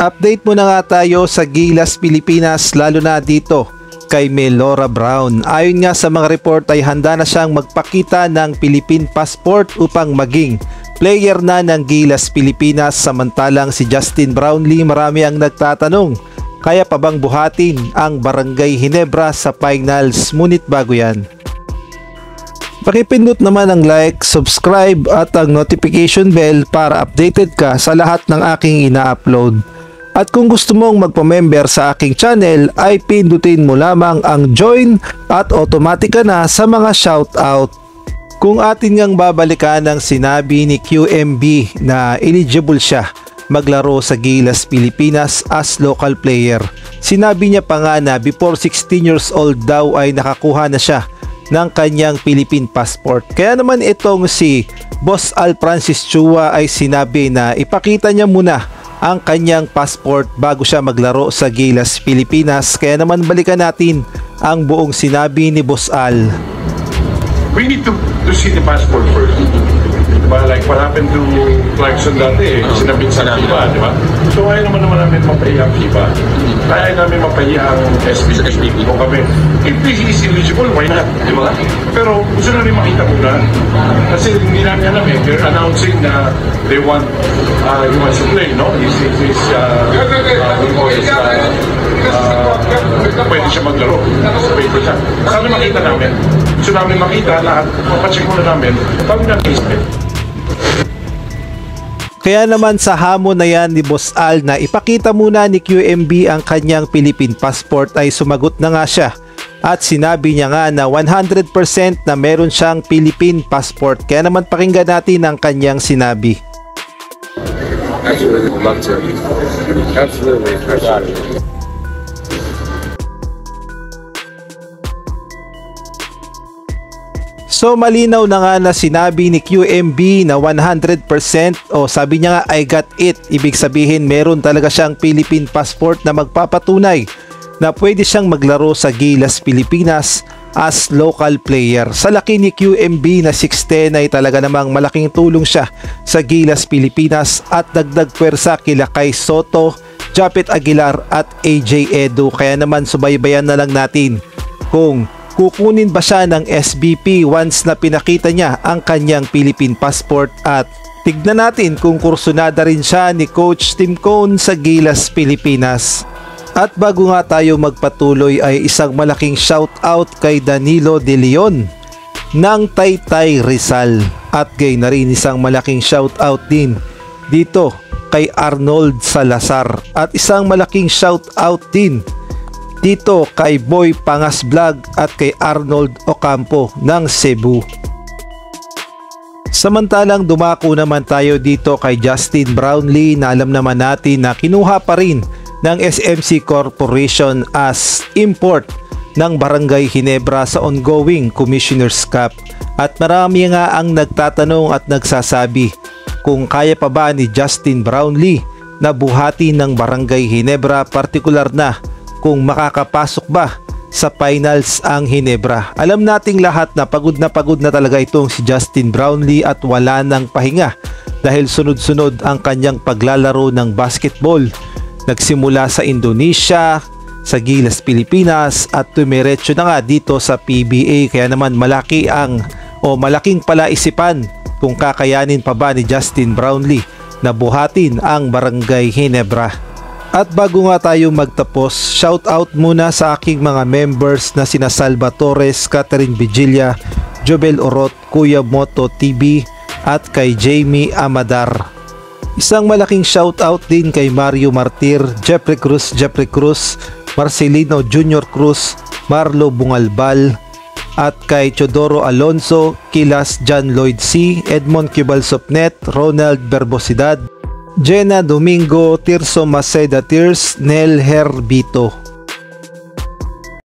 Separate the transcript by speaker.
Speaker 1: Update muna nga tayo sa Gilas Pilipinas, lalo na dito kay Melora Brown. Ayon nga sa mga report ay handa na siyang magpakita ng Philippine passport upang maging player na ng Gilas Pilipinas. Samantalang si Justin Brownlee, marami ang nagtatanong, kaya pa bang buhatin ang Barangay Ginebra sa finals? Ngunit bago yan, pakipindot naman ang like, subscribe at ang notification bell para updated ka sa lahat ng aking ina-upload. At kung gusto mong magpa-member sa aking channel ay pindutin mo lamang ang join at automatic ka na sa mga shoutout. Kung atin ngang babalikan ang sinabi ni QMB na eligible siya maglaro sa Gilas Pilipinas as local player. Sinabi niya pa nga na before 16 years old daw ay nakakuha na siya ng kanyang Philippine passport. Kaya naman itong si Boss Al Francis Chua ay sinabi na ipakita niya muna ang kanyang passport bago siya maglaro sa Gilas Pilipinas. Kaya naman balikan natin ang buong sinabi ni Boss Al.
Speaker 2: We need to see the passport first. Diba? Like what happened to Clarkson dati, sinabit sa FIBA, di ba? So ayaw naman namin mapahiya ang FIBA. Kaya namin mapahiya ang SBP kung kami. If this is eligible, why not? Di ba? Pero gusto namin makita muna. Kasi hindi namin alam eh. They're announcing na they want he wants to play, no? Pwede siya maglaro sa paper siya. Sabi makita namin. Gusto namin makita lahat. Mapacheck muna namin. Tawag namin isip.
Speaker 1: Kaya naman sa hamon na yan ni Boss Al na ipakita muna ni QMB ang kanyang Philippine passport ay sumagot na nga siya. At sinabi niya nga na 100% na meron siyang Philippine passport. Kaya naman pakinggan natin ang kanyang sinabi.
Speaker 3: Absolutely, love to. Absolutely, I got it.
Speaker 1: So malinaw na nga na sinabi ni QMB na 100% o sabi niya nga I got it. Ibig sabihin meron talaga siyang Philippine passport na magpapatunay na pwede siyang maglaro sa Gilas Pilipinas as local player. Sa laki ni QMB na 6'10 ay talaga namang malaking tulong siya sa Gilas Pilipinas at dagdag pwersa kila Kai Soto, Japet Aguilar at AJ Edu. Kaya naman subaybayan na lang natin kung kukunin ba siya ng SBP once na pinakita niya ang kanyang Philippine passport, at tignan natin kung kursunada rin siya ni Coach Tim Cone sa Gilas Pilipinas. At bago nga tayo magpatuloy ay isang malaking shoutout kay Danilo De Leon ng Taytay Rizal, at gay na rin isang malaking shoutout din dito kay Arnold Salazar, at isang malaking shoutout din dito kay Boy Pangas Vlog at kay Arnold Ocampo ng Cebu. Samantalang dumako naman tayo dito kay Justin Brownlee na alam naman natin na kinuha pa rin ng SMC Corporation as import ng Barangay Ginebra sa ongoing Commissioner's Cup. At marami nga ang nagtatanong at nagsasabi kung kaya pa ba ni Justin Brownlee na buhati ng Barangay Ginebra, partikular na kung makakapasok ba sa finals ang Ginebra. Alam nating lahat na pagod na talaga itong si Justin Brownlee at wala nang pahinga dahil sunod-sunod ang kanyang paglalaro ng basketball. Nagsimula sa Indonesia, sa Gilas Pilipinas at tumiretso na nga dito sa PBA. Kaya naman malaking palaisipan kung kakayanin pa ba ni Justin Brownlee na buhatin ang Barangay Ginebra. At bago nga tayo magtapos, shout out muna sa aking mga members na sina Salva Torres, Catherine Vigilla, Jobel Orot, Kuya Moto TV at kay Jamie Amadar. Isang malaking shout out din kay Mario Martir, Jeffrey Cruz, Marcelino Junior Cruz, Marlo Bungalbal at kay Chodoro Alonso, Kilas John Lloyd C, Edmond Kibalsopnet, Ronald Berbosidad, Jenna Domingo, Tirso Maceda Tirs, Nel Herbito.